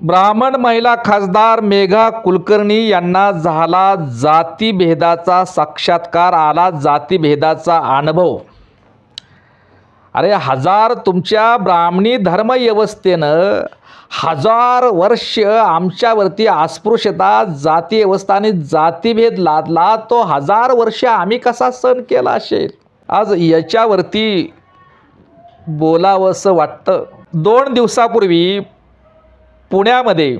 ब्राह्मण महिला खासदार मेघा कुलकर्णी यांना झाला जातीभेदाचा साक्षात्कार, आला जातीभेदाचा अनुभव. अरे तुमच्या ब्राह्मणी धर्मव्यवस्थेनं हजार वर्ष आमच्यावरती अस्पृश्यता, जाती व्यवस्था आणि जातीभेद लादला. तो हजार वर्ष आम्ही कसा सहन केला असेल? आज याच्यावरती बोलावंसं वाटतं. 2 दिवसापूर्वी पुण्यामध्ये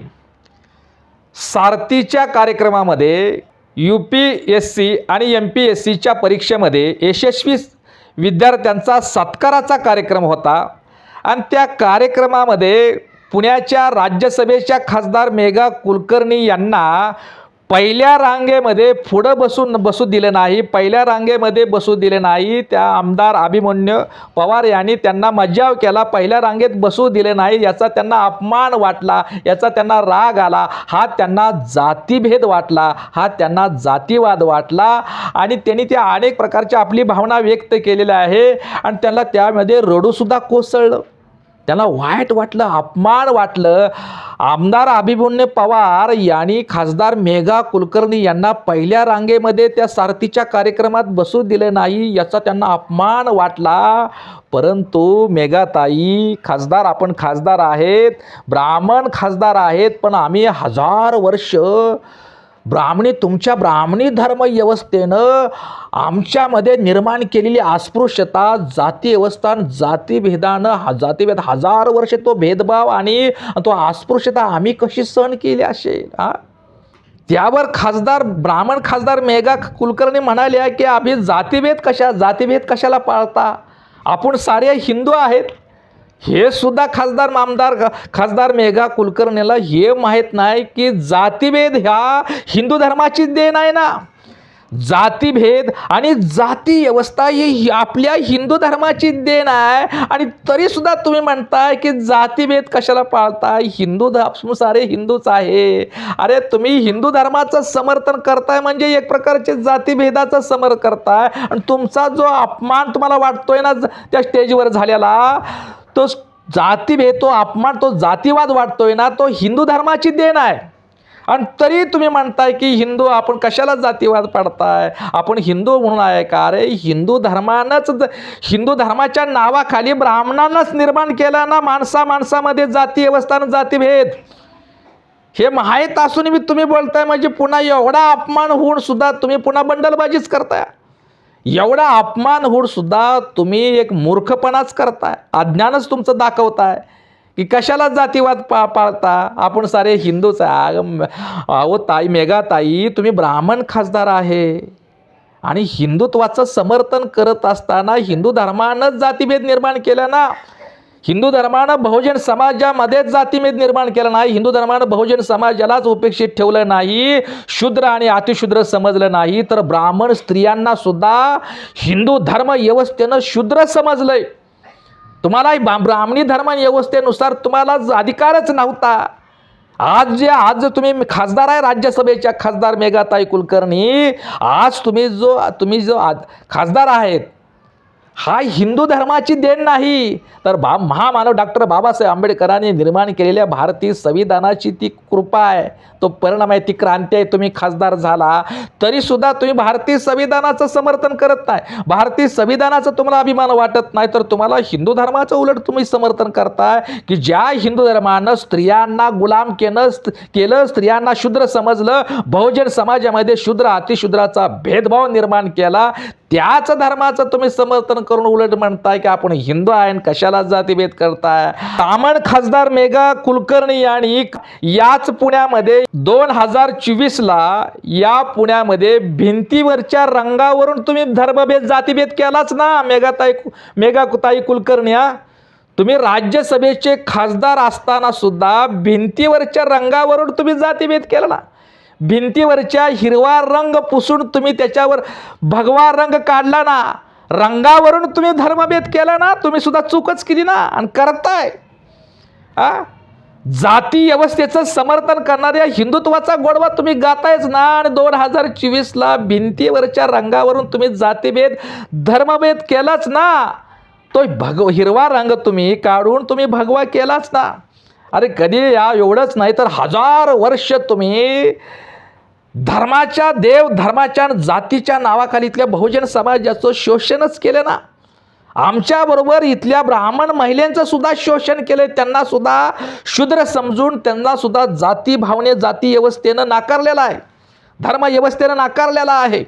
सारथीच्या कार्यक्रमामध्ये UPSC आणि MPSCच्या परीक्षेमध्ये यशस्वी विद्यार्थ्यांचा सत्काराचा कार्यक्रम होता. आणि त्या कार्यक्रमामध्ये पुण्याच्या राज्यसभेच्या खासदार मेघा कुलकर्णी यांना पहिल्या रांगेमध्ये पुढं बसू दिले नाही, पहिल्या रांगेमध्ये बसू दिले नाही. त्या आमदार अभिमन्यू पवार यांनी त्यांना मज्जाव केला, पहिल्या रांगेत बसू दिले नाही. याचा त्यांना अपमान वाटला, याचा त्यांना राग आला, हा त्यांना जातीभेद वाटला, हा त्यांना जातीवाद वाटला. आणि त्यांनी त्या अनेक प्रकारच्या आपली भावना व्यक्त केलेल्या आहे. आणि त्यांना त्यामध्ये रडूसुद्धा कोसळलं, त्यांना वाईट वाटलं, अपमान वाटलं. आमदार अभिमन्यू पवार यांनी खासदार मेघा कुलकर्णी यांना पहिल्या रांगेमध्ये त्या सारथीच्या कार्यक्रमात बसू दिले नाही, याचा त्यांना अपमान वाटला. परंतु मेघाताई, खासदार आपण खासदार आहेत, ब्राह्मण खासदार आहेत, पण आम्ही हजार वर्ष तुमच्या ब्राह्मणी धर्मव्यवस्थेनं आमच्यामध्ये निर्माण केलेली अस्पृश्यता, जाती व्यवस्था, जातीभेदानं, जातीभेद हजार वर्ष तो भेदभाव आणि तो अस्पृश्यता आम्ही कशी सहन केली असेल? त्यावर ब्राह्मण खासदार मेघा कुलकर्णी म्हणाल्या की आम्ही जातीभेद कशाला पाळता? आपण सारे हिंदू आहेत. हे सुद्धा खासदार मेघा कुलकर्णीला हे माहीत नाही की जातीभेद ह्या हिंदू धर्माची देण आहे ना. जातीभेद आणि जाती व्यवस्था ही आपल्या हिंदू धर्माची देण आहे. आणि तरीसुद्धा तुम्ही म्हणताय की जातीभेद कशाला पाळताय? सारे हिंदूच आहे. अरे तुम्ही हिंदू धर्माचं समर्थन करताय म्हणजे एक प्रकारचे जातीभेदाचं समर्थन करताय. आणि तुमचा जो अपमान तुम्हाला वाटतोय ना त्या स्टेजवर झालेला, तो जातीभेद, तो अपमान, तो जातीवाद वाटतोय ना, तो हिंदू धर्माची देण आहे. आणि तरी तुम्ही म्हणताय की आपण कशाला जातीवाद पाडताय? आपण हिंदू म्हणून आहे का? अरे हिंदू धर्माच्या नावाखाली ब्राह्मणांनाच निर्माण केला ना माणसामध्ये जाती व्यवस्था आणि जातीभेद. हे माहीत असून तुम्ही बोलताय म्हणजे पुन्हा एवढा अपमान होऊन सुद्धा तुम्ही पुन्हा बंडलबाजीच करताय. एवढा अपमान होऊन सुद्धा तुम्ही एक मूर्खपणाच करताय, अज्ञानच तुमचं दाखवताय की कशाला जातीवाद पाळता? आपण सारे हिंदूच आहे. अहो ताई, मेघा ताई, तुम्ही ब्राह्मण खासदार आहे आणि हिंदुत्वाचं समर्थन करत असताना हिंदू धर्मानंच जातीभेद निर्माण केला ना. हिंदू धर्मानं बहुजन समाजामध्येच जातीभेद निर्माण केला नाही. हिंदू धर्मानं बहुजन समाजालाच उपेक्षित ठेवलं नाही, शूद्र आणि अतिशूद्र समजलं नाही, तर ब्राह्मण स्त्रियांना सुद्धा हिंदू धर्म व्यवस्थेनं शूद्र समजलंय. तुम्हाला ब्राह्मणी धर्म व्यवस्थेनुसार तुम्हाला अधिकारच नव्हता. आज तुम्ही खासदार आहे, राज्यसभेच्या खासदार मेघाताई कुलकर्णी, आज तुम्ही जो खासदार आहेत, हा हिंदू धर्माची देण नाही, तर महामानव डॉक्टर बाबासाहेब आंबेडकरांनी निर्माण केलेल्या भारतीय संविधानाची ती कृपा आहे, तो परिणाम आहे, ती क्रांती आहे. तुम्ही खासदार झाला तरीसुद्धा तुम्ही भारतीय संविधानाचं समर्थन करत नाही, भारतीय संविधानाचं तुम्हाला अभिमान वाटत नाही, तर तुम्हाला हिंदू धर्माचं उलट तुम्ही समर्थन करताय की ज्या हिंदू धर्मानं स्त्रियांना गुलाम केलं, स्त्रियांना शूद्र समजलं, बहुजन समाजामध्ये शूद्र अतिशूद्राचा भेदभाव निर्माण केला, त्याच धर्माचं तुम्ही समर्थन करून उलट म्हणताय की आपण हिंदू आहे, कशाला जातीभेद करताय? ब्राह्मण खासदार मेघा कुलकर्णी यांनी याच पुण्यामध्ये 2024ला या पुण्यामध्ये भिंतीवरच्या रंगावरून तुम्ही धर्मभेद, जातीभेद केलाच ना. मेघाताई कुलकर्णी, तुम्ही राज्यसभेचे खासदार असताना सुद्धा भिंतीवरच्या रंगावरून तुम्ही जातीभेद केला ना. भिंतीवरच्या हिरवा रंग पुसून तुम्ही त्याच्यावर भगवा रंग काढला ना, रंगावरून तुम्ही धर्मभेद केला ना. तुम्ही सुद्धा चूकच केली ना आणि करताय. जाती व्यवस्थेचं समर्थन करणाऱ्या हिंदुत्वाचा गोडवा तुम्ही गातायच ना. आणि 2024ला भिंतीवरच्या रंगावरून तुम्ही जातीभेद, धर्मभेद केलाच ना. तो हिरवा रंग तुम्ही काढून तुम्ही भगवा केलाच ना. अरे कधी या एवढंच नाही तर 1000 वर्ष तुम्ही धर्माच्या धर्माच्या जातीच्या नावाखाली इथल्या बहुजन समाजाचं शोषणच केलं ना. आमच्याबरोबर इथल्या ब्राह्मण महिलांचं सुद्धा शोषण केलं. त्यांना सुद्धा शूद्र समजून त्यांना सुद्धा जाती भावने जाती व्यवस्थेनं नाकारलेला आहे, धर्म व्यवस्थेनं नाकारलेला आहे.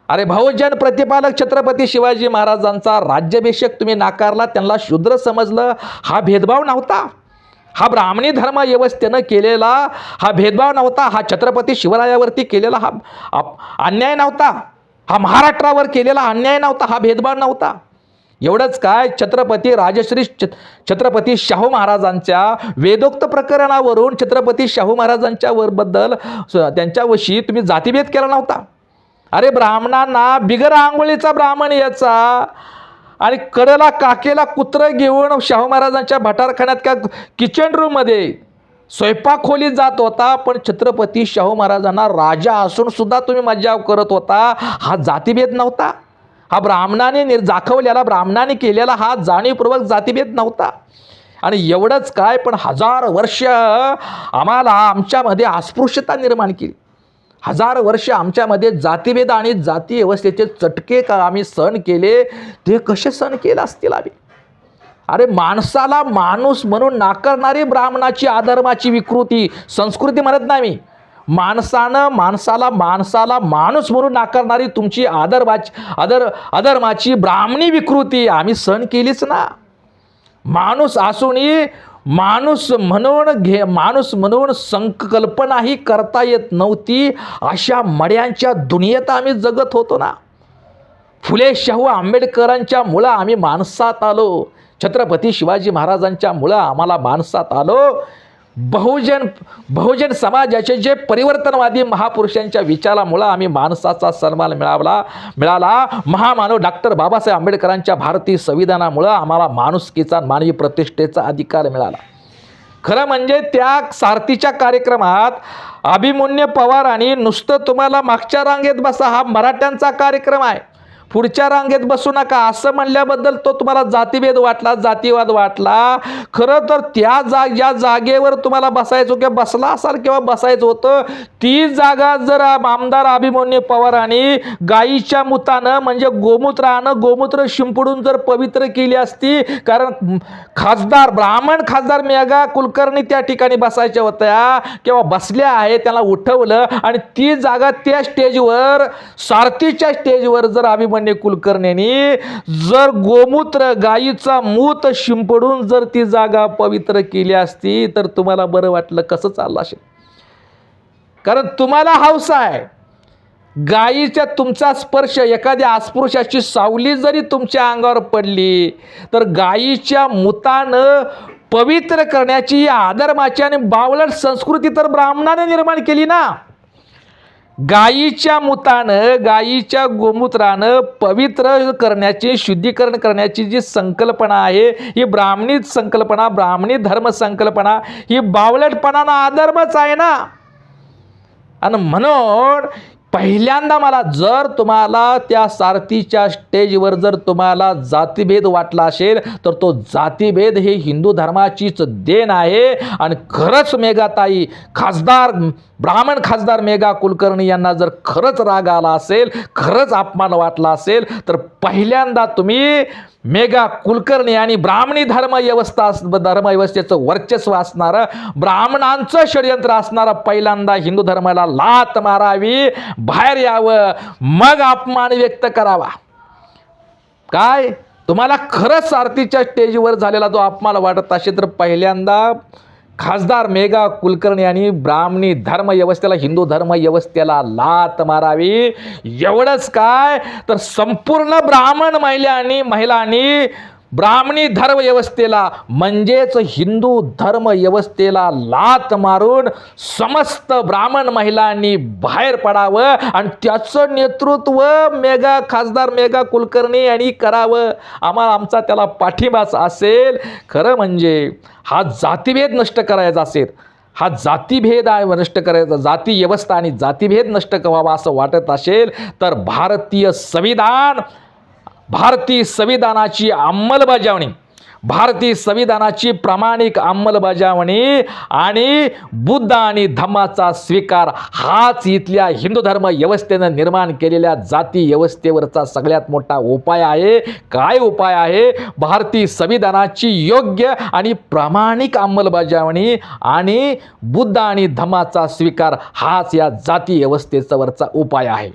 अरे बहुजन प्रतिपालक छत्रपती शिवाजी महाराजांचा राज्याभिषेक तुम्ही नाकारला, त्यांना शूद्र समजलं. हा भेदभाव नव्हता, हा ब्राह्मणी धर्म व्यवस्थेनं केलेला हा भेदभाव नव्हता, हा छत्रपती शिवरायावरती केलेला हा अन्याय नव्हता, हा महाराष्ट्रावर केलेला अन्याय नव्हता, हा भेदभाव नव्हता. एवढंच काय, छत्रपती राजश्री छत्रपती शाहू महाराजांच्या वेदोक्त प्रकरणावरून छत्रपती शाहू महाराजांच्या बद्दल त्यांच्याविषयी तुम्ही जातीभेद केला नव्हता. अरे ब्राह्मणांना बिगर आंघोळीचा ब्राह्मण याचा आणि कडेला काकेला कुत्रं घेऊन शाहू महाराजांच्या भटारखान्यात का किचन रूममध्ये स्वयंपाक खोलीत जात होता, पण छत्रपती शाहू महाराजांना राजा असून सुद्धा तुम्ही मज्जाव करत होता. हा जातीभेद नव्हता, हा ब्राह्मणाने दाखवलेला ब्राह्मणाने केलेला हा जाणीवपूर्वक जातीभेद नव्हता. आणि एवढंच काय, पण 1000 वर्ष आम्हाला आमच्यामध्ये अस्पृश्यता निर्माण केली. 1000 वर्ष आमच्यामध्ये जातीभेद आणि जाती व्यवस्थेचे चटके का आम्ही सहन केले. ते कसे सहन केले असतील आम्ही? अरे माणसाला माणूस म्हणून नाकारणारी ब्राह्मणाची अधर्माची विकृती संस्कृती म्हणत नाही मी. माणसाला माणूस म्हणून नाकारणारी तुमची अधर्माची ब्राह्मणी विकृती आम्ही सहन केलीच ना. माणूस असूनही माणूस म्हणून संकल्पनाही करता येत नव्हती, अशा मड्यांच्या दुनियेत आम्ही जगत होतो ना. फुले शाहू आंबेडकरांच्या मुळं आम्ही माणसात आलो, छत्रपती शिवाजी महाराजांच्या मुळं आम्हाला माणसात आलो. बहुजन समाजाचे जे परिवर्तनवादी महापुरुषांच्या विचारामुळं आम्ही माणसाचा सन्मान मिळाला. महामानव डॉक्टर बाबासाहेब आंबेडकरांच्या भारतीय संविधानामुळं आम्हाला माणुसकीचा मानवी प्रतिष्ठेचा अधिकार मिळाला. खरं म्हणजे त्या सारथीच्या कार्यक्रमात अभिमन्यू पवारांनी नुसतं तुम्हाला मागच्या रांगेत बसा हा मराठ्यांचा कार्यक्रम आहे, पुढच्या रांगेत बसू नका असं म्हणल्याबद्दल तो तुम्हाला जातीभेद वाटला, जातीवाद वाटला. खरं तर ज्या जागेवर तुम्हाला बसायचं किंवा बसला असाल किंवा बसायचं होतं, ती जागा जर आमदार अभिमन्यू पवारांनी गाईच्या मुतानं म्हणजे गोमूत्र शिंपडून जर पवित्र केली असती, कारण ब्राह्मण खासदार मेघा कुलकर्णी त्या ठिकाणी बसायच्या होत्या किंवा बसल्या आहे, त्याला उठवलं आणि ती जागा त्या स्टेजवर सारथीच्या स्टेजवर जर अभिमन्यू कुलकर्णींनी जर गोमूत्र गायीचा मूत शिंपडून जर ती जागा पवित्र केली असती तर तुम्हाला बरं वाटलं कसं चाललं असेल? कारण तुम्हाला हौस आहे गायीच्या तुमचा स्पर्श, एखाद्या अस्पृश्याची सावली जरी तुमच्या अंगावर पडली तर गायीच्या मुतानं पवित्र करण्याची या अधर्माची आणि बावलट संस्कृती तर ब्राह्मणाने निर्माण केली ना. गायीच्या मुतानं गायीच्या गोमूत्रानं पवित्र करण्याची शुद्धीकरण करण्याची जी संकल्पना आहे ही ब्राह्मणी संकल्पना, ब्राह्मणी धर्म संकल्पना ही बावलटपणानं अधर्मच आहे ना. आणि म्हणून पहिल्यांदा मला जर तुम्हाला त्या सारथीच्या स्टेजवर जर तुम्हाला जातीभेद वाटला असेल तर तो जातीभेद हे हिंदू धर्माचीच देण आहे. आणि खरंच मेघाताई ब्राह्मण खासदार मेघा कुलकर्णी यांना जर खरंच राग आला असेल, खरंच अपमान वाटला असेल तर पहिल्यांदा तुम्ही मेघा कुलकर्णी आणि ब्राह्मणी धर्मव्यवस्थेचं वर्चस्व असणारं ब्राह्मणांचं षडयंत्र असणारं पहिल्यांदा हिंदू धर्माला लात मारावी, बाहेर यावं, मग अपमान व्यक्त करावा. काय तुम्हाला खरंच सारथीच्या स्टेजवर झालेला जो अपमान वाटत असेल तर पहिल्यांदा खासदार मेघा कुलकर्णी यांनी ब्राह्मणी धर्मव्यवस्थेला, हिंदू धर्मव्यवस्थेला लात मारावी. एवढंच काय तर संपूर्ण ब्राह्मण महिलांनी ब्राह्मणी धर्मव्यवस्थेला म्हणजेच हिंदू धर्मव्यवस्थेला लात मारून समस्त ब्राह्मण महिलांनी बाहेर पडावं आणि त्याचं नेतृत्व खासदार मेघा कुलकर्णी यांनी करावं. आमचा त्याला पाठिंबाच असेल. खरं म्हणजे हा जातीभेद नष्ट करायचा असेल, हा जातीभेद नष्ट करायचा, जाती व्यवस्था आणि जातीभेद नष्ट व्हावा असं वाटत असेल तर भारतीय संविधानाची अंमलबजावणी, भारतीय संविधानाची प्रामाणिक अंमलबजावणी आणि बुद्ध आणि धम्माचा स्वीकार हाच इथल्या हिंदू धर्म व्यवस्थेनं निर्माण केलेल्या जाती व्यवस्थेवरचा सगळ्यात मोठा उपाय आहे. काय उपाय आहे? भारतीय संविधानाची योग्य आणि प्रामाणिक अंमलबजावणी आणि बुद्ध आणि धम्माचा स्वीकार हाच या जाती व्यवस्थेचा वरचा उपाय आहे.